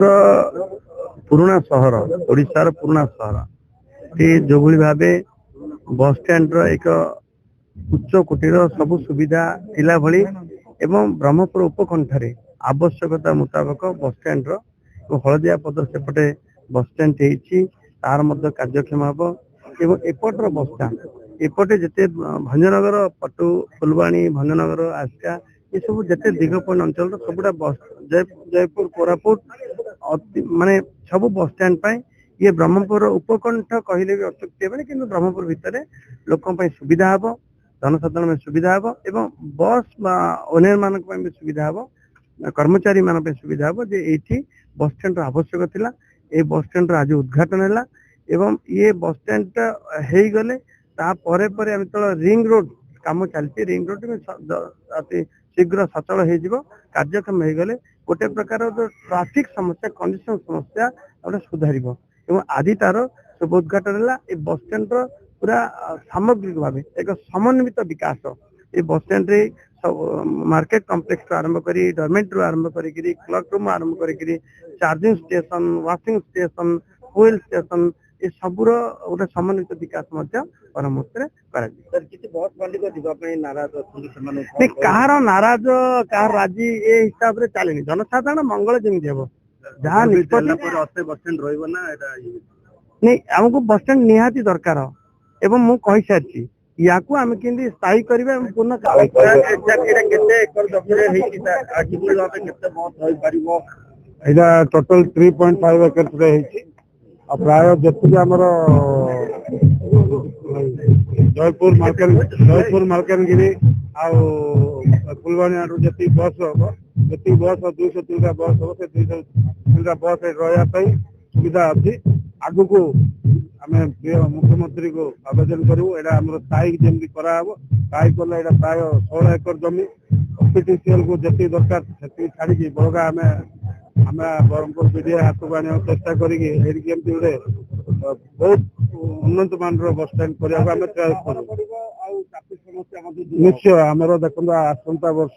पुराना सहर ओडिशार पुराना सहर ये जो भाव बस स्टैंड एक उच्च कोटीर सब सुविधा थिला भली एवं ब्रह्मपुर उपकंठरे आवश्यकता मुताबक बस स्टैंड हलदिया पदर सेपटे बस स्टैंड तार कार्यक्षम हम एवं एपटर बस स्टैंड एपटे जिते भंजनगर पटु फुलवाणी भंजनगर आसिया ये सब जिते दिगपन अंचल सबुटा बस जयपुर कोरापुट माने सब बस स्टैंड ये ब्रह्मपुर उपकंठ कहले भी अत्युक्ति हेनी कि ब्रह्मपुर भितर लोक सुविधा हम जनसाधारण में सुविधा हम एवं बस ओनर मान भी सुविधा हम कर्मचारी मान सुविधा हम जे ये बस स्टैंड आवश्यक थिला ए बस स्टैंड आज उद्घाटन है एवं ये बस स्टैंड हो गले रिंग रोड काम चलती रिंग रोड में अति शीघ्र सचल हो कार्यक्षम हो गले गोटे प्रकार जो ट्राफिक समस्या कंडीशन समस्या सुधार एवं आज तार शुभ उद्घाटन है बस स्टैंड पूरा सामग्रिक भाव एक समन्वित विकास ये बस स्टैंड रे मार्केट कॉम्प्लेक्स आरंभ करी डॉर्मेंट्री आरंभ करी क्लर्क रूम आरंभ करी charging station washing station fuel station ये सबूर गोटे समन्वित विकास परमूर्त कहार नाराज कहार राजी ए हिसाब से चलेनी जनसाधारण मंगल जमी हम जहाँ नहीं आमको बस स्टैंड निहाती दरकार एवं मु कहि सारी या आम के स्थायी करवा पूर्ण टोटल 3.5 एकड़ प्राय जी आमर जयपुर मालकानगिरी फुलवाणी आड़ जी बस हम जी बस 203 बस हम से 203 बस रहा सुविधा अच्छी आगु को आम मुख्यमंत्री को आवेदन करूँ यहाँ स्थायी जमी कराव स्थायी कले प्राय 16 एकड़ जमी ऑफिशियल को जी दरकार से छाड़ी बड़गा आम आम ब्रह्मपुर मीडिया हाथ को आने चेष्टा करके गोटे बहुत उन्नत मान बस स्टैंड करने प्रयास करूँ निश्चय आमर देखो आसंता वर्ष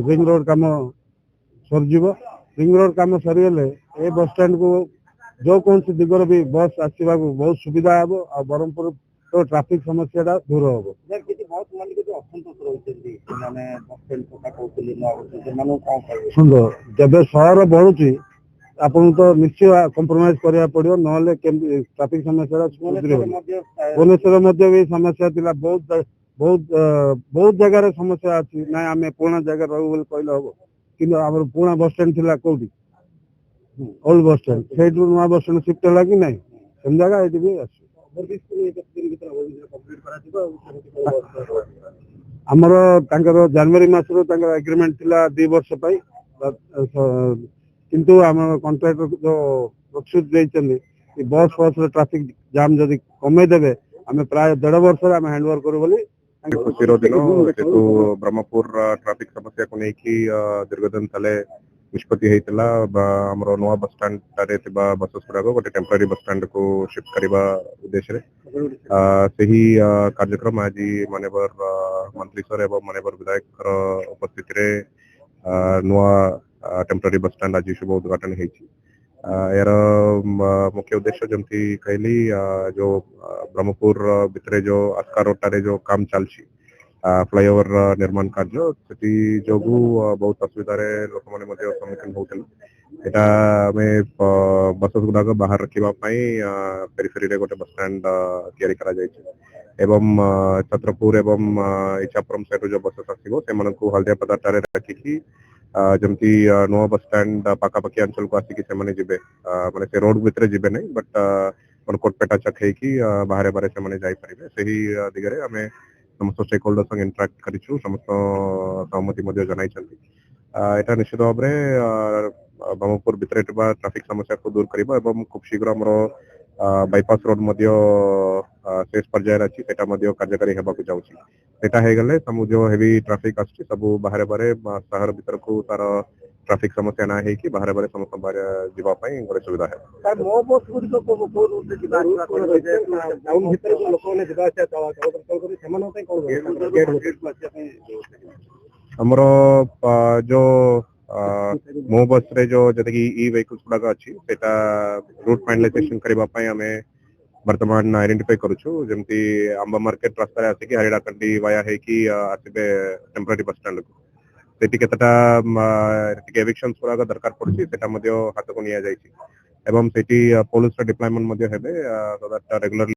रिंग रोड काम सरजीव रिंग रोड काम सरीगले ए बस स्टैंड को जो कौन सी दिगर भी बस आसवा बहुत सुविधा हम आ ब्रह्मपुर तो ट्राफिक समस्या दूर हम सुंदर जब सहर बढ़ुची आपन तो निश्चय कंप्रोमाइज करिया पड़ियो नहले ट्राफिक समस्या भुवनेश्वर भी समस्या थिला बहुत बहुत बहुत जगह समस्या अच्छी ना आम पुराना जगह रहू कहले हम कि पुराना बस स्टैंड थिला कोठी ओल्ड बस स्टैंड से नुआ बस स्टैंड शिफ्ट है कि नहीं सेम जगह ये भी आमर जनवरी मसरू एग्रीमेंट थिला 2 वर्ष किंतु आम कॉन्ट्रैक्टर जो प्रतिश्रुति बस फस ट्राफिक जाम जदि कमे देबे आम प्राय 1.5 वर्ष आम हैंडओवर करू बोली खुशी दिन जेतु ब्रह्मपुर ट्राफिक समस्या को लेकिन दीर्घ दिन तले निष्पत्ति होता आमर नुआ बस स्टैंड बस गुड़ाक गोटे टेम्पररी बस स्टैंड को शिफ्ट करने उद्देश्य से ही कार्यक्रम आज माननीय मंत्री सर एवं माननीय विधायक उपस्थिति नुआ टेम्पररी बस स्टैंड आज शुभ उद्घाटन यार मुख्य उद्देश्य जमती कहली जो ब्रह्मपुर भितर जो आस्का रोड जो काम चलती फ्लाईओवर निर्माण कार्य से जो बहुत असुविधा लोक मैंने सम्मुखीन होते बस गुड़ाक बाहर रखापी पेरिफेरी गोटे बस स्टैंड एवं छत्रपुर एवं इच्छापुरम साइड जो बस आसो से हल्दिया पदार्थ रखिकी जमती नुआ बस स्टैंड पाखापाखि अंचल को आसिक से माने से रोड भितर जी नहीं बट कोटपेटा चक हो बाहर बाहर से जापारे से ही दिगरे आम समस्त स्टेक होल्डर संग इंटराक्ट करूँ समस्त सहमति जन यहाँ निश्चित भाव में ब्रह्मपुर भितर ट्राफिक समस्या को दूर करवा खूब शीघ्र आम बाईपास रोड शेष पर्यायर अच्छी कार्यकारी होगा जाऊँगी सब जो हेवी ट्राफिक आस सब बाहर बाहर सहर भर को तार ट्राफिक समस्या ना है बाहर बाहर समस्त जावाई गोटे सुविधा है आमर जो ମୋ ବସ୍ ରେ जो जैसे कि ई व्हीकल्स गुड़ाक अच्छी सेटा रूट फाइनलाइजेशन करबा पई हमें वर्तमान आइडेंटिफाई करूछु जेमती आंबा मार्केट रास्ता आसिकी हरिडाकंडी वाया है कि आसिबे टेम्पररी बस स्टैंड को सेठी केतटा एविक्शंस गुड़ाक दरकार पड़ुछि सेटा मध्ये हाथ को निया जाइछि एवं सेठी पुलिस डिप्लॉयमेंट मध्ये हेबे सो दैट रेगुलरली